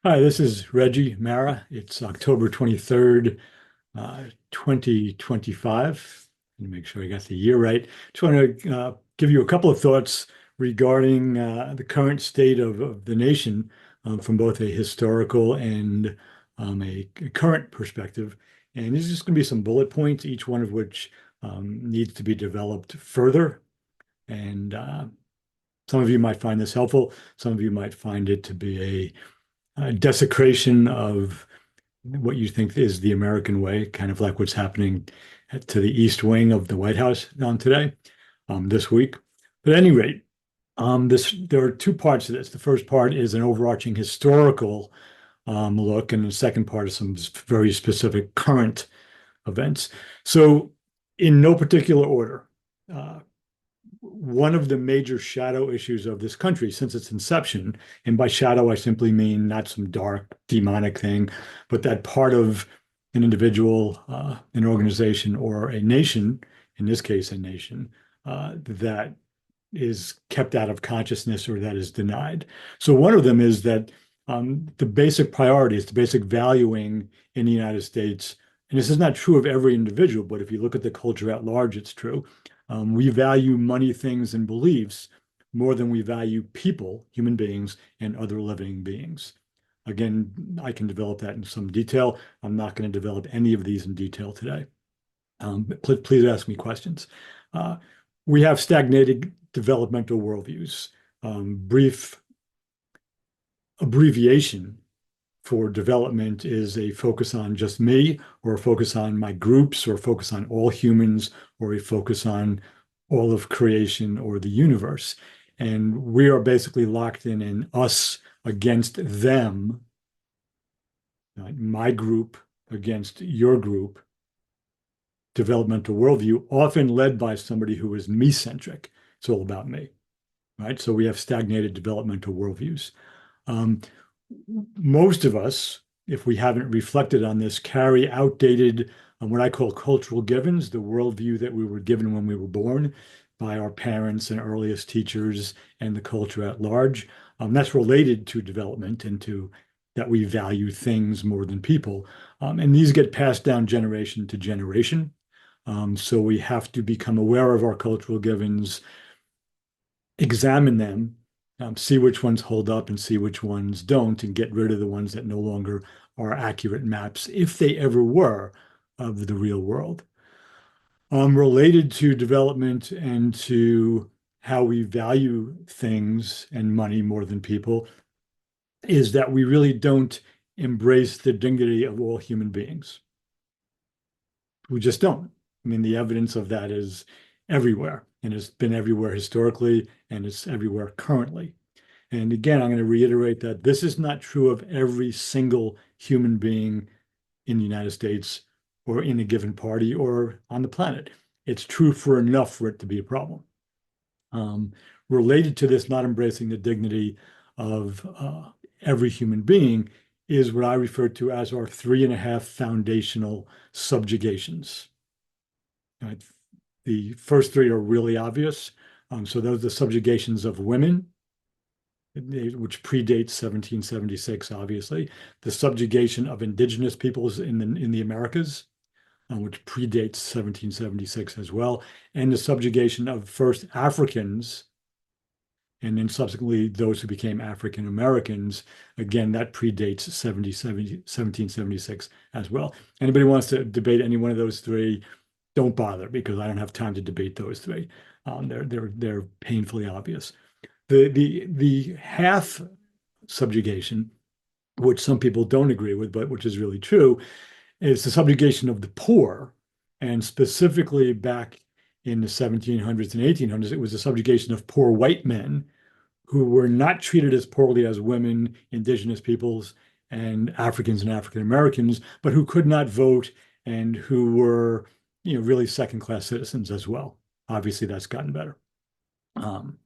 Hi, this is Reggie Mara. It's October 23rd, 2025. Let me make sure I got the year right. Just want to give you a couple of thoughts regarding the current state of the nation from both a historical and a current perspective. And these are just going to be some bullet points, each one of which needs to be developed further. And some of you might find this helpful. Some of you might find it to be a desecration of what you think is the American way, kind of like what's happening to the East Wing of the White House today, this week. But at any rate, there are two parts to this. The first part is an overarching historical look, and the second part is some very specific current events. So, in no particular order, uh, one of the major shadow issues of this country since its inception, and by shadow, I simply mean not some dark demonic thing, but that part of an individual, an organization, or a nation, in this case, a nation, that is kept out of consciousness or that is denied. So one of them is that the basic priorities, the basic valuing in the United States, and this is not true of every individual, but if you look at the culture at large, it's true. We value money, things, and beliefs more than we value people, human beings, and other living beings. Again, I can develop that in some detail. I'm not going to develop any of these in detail today. Please ask me questions. Uh, we have stagnated developmental worldviews. Brief abbreviation for development is a focus on just me, or a focus on my groups, or a focus on all humans, or a focus on all of creation or the universe. And we are basically locked in an us against them, my group against your group, developmental worldview, often led by somebody who is me-centric. It's all about me, right? So we have stagnated developmental worldviews. Um, Most of us, if we haven't reflected on this, carry outdated, what I call cultural givens, the worldview that we were given when we were born by our parents and earliest teachers and the culture at large. That's related to development and to that we value things more than people. And these get passed down generation to generation. So we have to become aware of our cultural givens, examine them, see which ones hold up and see which ones don't, and get rid of the ones that no longer are accurate maps, if they ever were, of the real world. Related to development and to how we value things and money more than people is that we really don't embrace the dignity of all human beings. We just don't. I mean, the evidence of that is everywhere, and it's been everywhere historically, and it's everywhere currently. And again, I'm going to reiterate that this is not true of every single human being in the United States or in a given party or on the planet. It's true for enough for it to be a problem. Um, Related to this, not embracing the dignity of every human being is what I refer to as our three and a half foundational subjugations. Right? The first three are really obvious. So those are the subjugations of women, which predates 1776, obviously. The subjugation of indigenous peoples in the Americas, which predates 1776 as well, and the subjugation of first Africans and then subsequently those who became African Americans. Again, that predates 1776 as well. Anybody wants to debate any one of those three, don't bother because I don't have time to debate those three. They're painfully obvious. The half subjugation, which some people don't agree with, but which is really true, is the subjugation of the poor, and specifically back in the 1700s and 1800s, it was the subjugation of poor white men who were not treated as poorly as women, indigenous peoples, and Africans and African Americans, but who could not vote and who were, really second-class citizens as well. Obviously, that's gotten better. Um,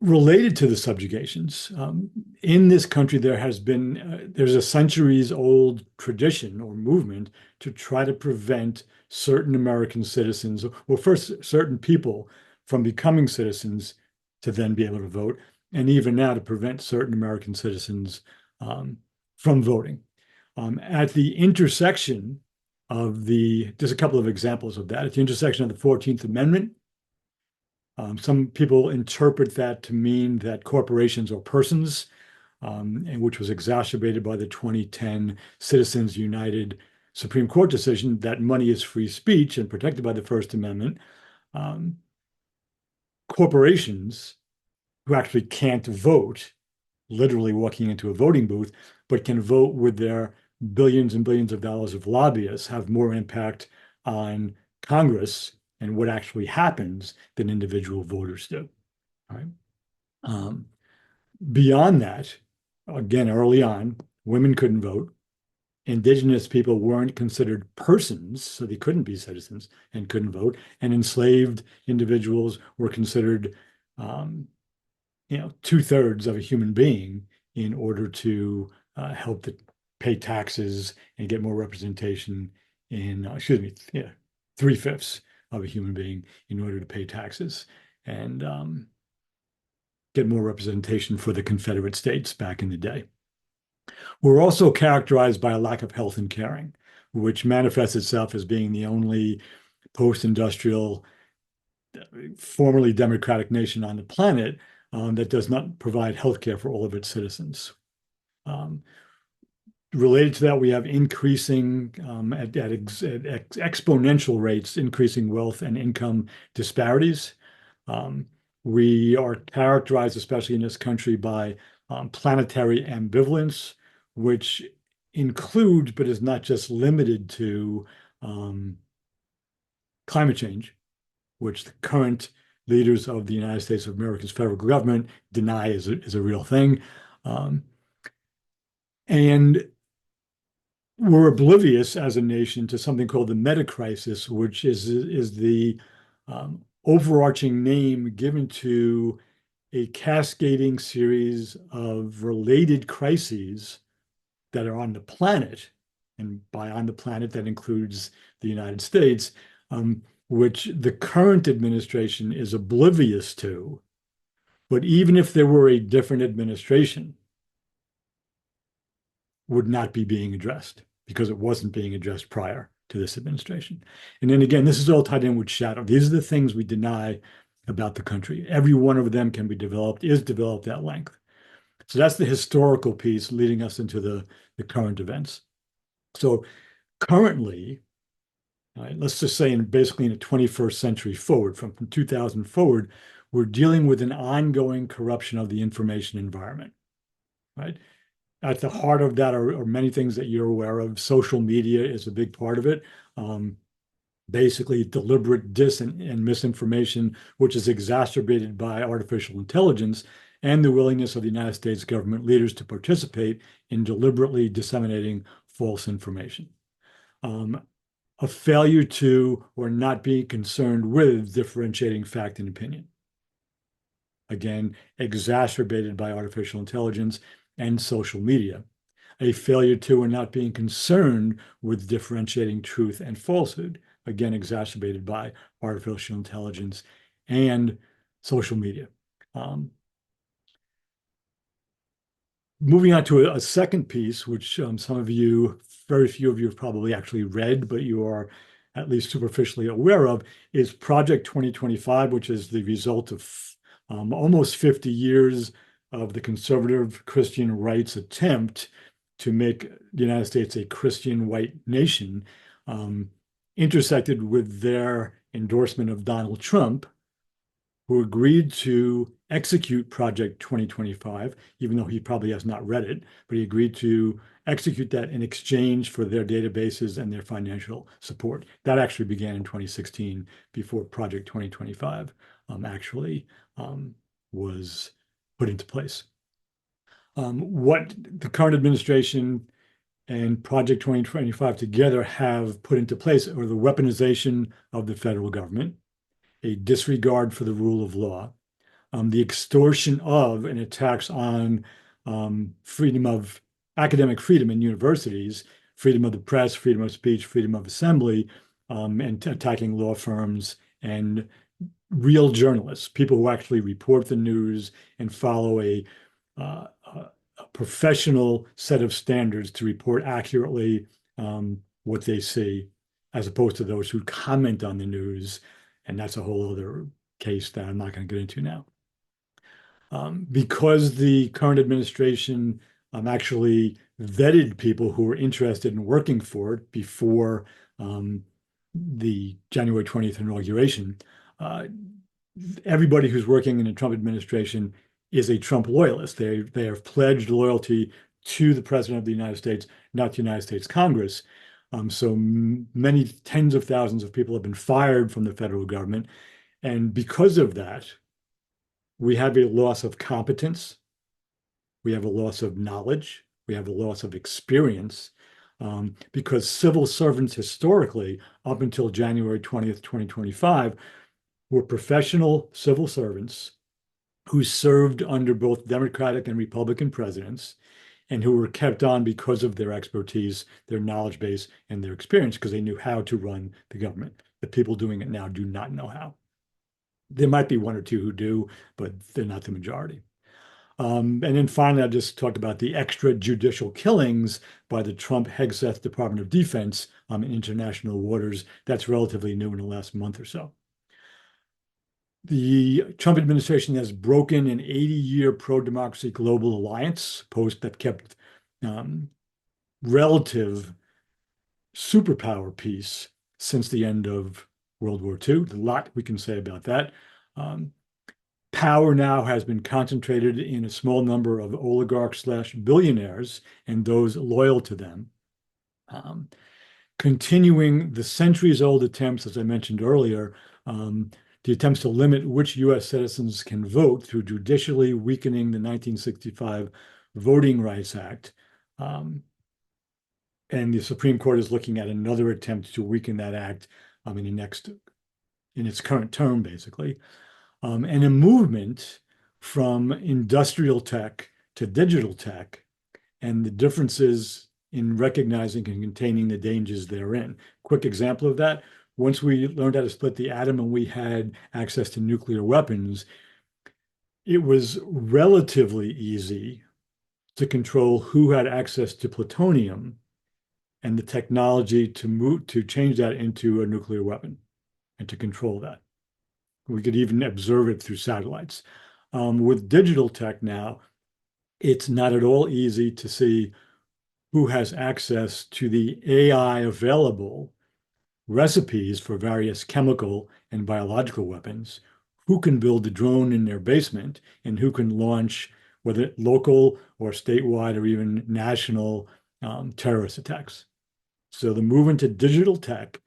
Related to the subjugations, in this country, there's a centuries old tradition or movement to try to prevent certain American citizens, well, first, certain people from becoming citizens to then be able to vote, and even now to prevent certain American citizens um, from voting. At the intersection of just a couple of examples of that, at the intersection of the 14th Amendment, some people interpret that to mean that corporations are persons, and which was exacerbated by the 2010 Citizens United Supreme Court decision that money is free speech and protected by the First Amendment. Um, Corporations who actually can't vote, literally walking into a voting booth, but can vote with their billions and billions of dollars of lobbyists, have more impact on Congress and what actually happens than individual voters do. Right? Um, Beyond that, again, early on, women couldn't vote. Indigenous people weren't considered persons, so they couldn't be citizens and couldn't vote. And enslaved individuals were considered, um, 2/3 of a human being in order to help pay taxes and get more representation in, excuse me, yeah, 3/5 of a human being in order to pay taxes and get more representation for the Confederate States back in the day. We're also characterized by a lack of health and caring, which manifests itself as being the only post-industrial, formerly democratic nation on the planet that does not provide health care for all of its citizens. Related to that, we have increasing at exponential rates, increasing wealth and income disparities. We are characterized, especially in this country, by planetary ambivalence, which includes, but is not just limited to, climate change, which the current leaders of the United States of America's federal government deny is a real thing. And we're oblivious as a nation to something called the meta crisis, which is the overarching name given to a cascading series of related crises that are on the planet, and by on the planet, that includes the United States, which the current administration is oblivious to. But even if there were a different administration, would not be being addressed because it wasn't being addressed prior to this administration. And then again, this is all tied in with shadow. These are the things we deny about the country. Every one of them can be developed, is developed at length. So that's the historical piece leading us into the current events. So currently, let's just say basically in the 21st century forward, from 2000 forward, we're dealing with an ongoing corruption of the information environment, right? At the heart of that are many things that you're aware of. Social media is a big part of it. Basically, deliberate and misinformation, which is exacerbated by artificial intelligence and the willingness of the United States government leaders to participate in deliberately disseminating false information. A failure to or not being concerned with differentiating fact and opinion. Again, exacerbated by artificial intelligence and social media. A failure to or not being concerned with differentiating truth and falsehood, again, exacerbated by artificial intelligence and social media. Moving on to a second piece, which some of you, very few of you have probably actually read, but you are at least superficially aware of, is Project 2025, which is the result of almost 50 years of the conservative Christian right's attempt to make the United States a Christian white nation, intersected with their endorsement of Donald Trump, who agreed to execute Project 2025, even though he probably has not read it, but he agreed to execute that in exchange for their databases and their financial support. That actually began in 2016 before Project 2025 actually was put into place. What the current administration and Project 2025 together have put into place are the weaponization of the federal government, a disregard for the rule of law, the extortion of and attacks on freedom of academic freedom in universities, freedom of the press, freedom of speech, freedom of assembly, and attacking law firms and real journalists, people who actually report the news and follow a professional set of standards to report accurately what they see, as opposed to those who comment on the news. And that's a whole other case that I'm not going to get into now. Because the current administration actually vetted people who were interested in working for it before the January 20th inauguration, uh, everybody who's working in the Trump administration is a Trump loyalist. They have pledged loyalty to the president of the United States, not the United States Congress. So many tens of thousands of people have been fired from the federal government. And because of that, we have a loss of competence. We have a loss of knowledge. We have a loss of experience because civil servants historically, up until January 20th, 2025, were professional civil servants who served under both Democratic and Republican presidents and who were kept on because of their expertise, their knowledge base, and their experience because they knew how to run the government. The people doing it now do not know how. There might be one or two who do, but they're not the majority. And then finally, I just talked about the extrajudicial killings by the Trump Hegseth Department of Defense in international waters. That's relatively new in the last month or so. The Trump administration has broken an 80-year pro-democracy global alliance post that kept relative superpower peace since the end of World War II. There's a lot we can say about that. Power now has been concentrated in a small number of oligarchs/billionaires and those loyal to them. Continuing the centuries-old attempts, as I mentioned earlier, the attempts to limit which U.S. citizens can vote through judicially weakening the 1965 Voting Rights Act. And the Supreme Court is looking at another attempt to weaken that act in its current term, basically. And a movement from industrial tech to digital tech and the differences in recognizing and containing the dangers therein. Quick example of that, once we learned how to split the atom and we had access to nuclear weapons, it was relatively easy to control who had access to plutonium and the technology to change that into a nuclear weapon and to control that. We could even observe it through satellites. With digital tech now, it's not at all easy to see who has access to the AI available recipes for various chemical and biological weapons, who can build a drone in their basement, and who can launch, whether local or statewide or even national terrorist attacks. So the movement to digital tech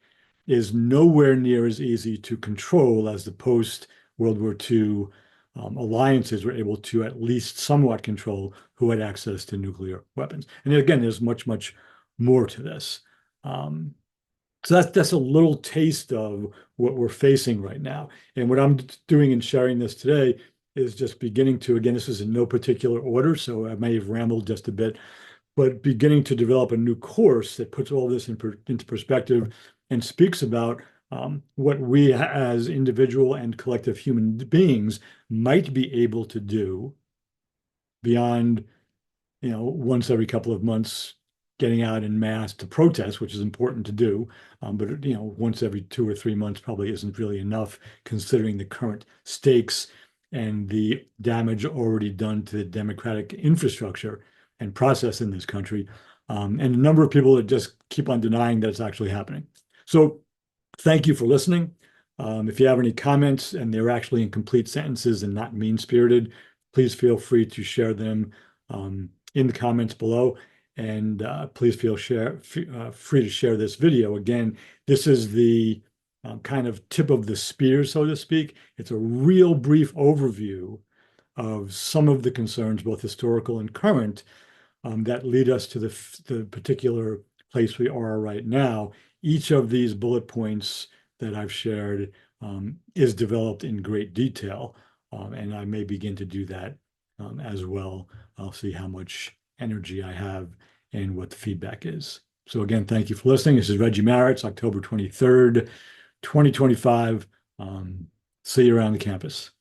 is nowhere near as easy to control as the post-World War II alliances were able to at least somewhat control who had access to nuclear weapons. And again, there's much, much more to this. So that's a little taste of what we're facing right now. And what I'm doing in sharing this today is just beginning to, again, this is in no particular order, so I may have rambled just a bit, but beginning to develop a new course that puts all this into perspective and speaks about what we as individual and collective human beings might be able to do beyond, once every couple of months getting out in mass to protest, which is important to do. But once every 2 or 3 months probably isn't really enough considering the current stakes and the damage already done to the democratic infrastructure and process in this country. And a number of people that just keep on denying that it's actually happening. So thank you for listening. If you have any comments and they're actually in complete sentences and not mean-spirited, please feel free to share them in the comments below. And please feel free to share this video. Again, this is the kind of tip of the spear, so to speak. It's a real brief overview of some of the concerns, both historical and current, that lead us to the particular place we are right now. Each of these bullet points that I've shared is developed in great detail, and I may begin to do that as well. I'll see how much energy I have and what the feedback is. So again, thank you for listening. This is Reggie Merritt. It's October 23rd, 2025. See you around the campus.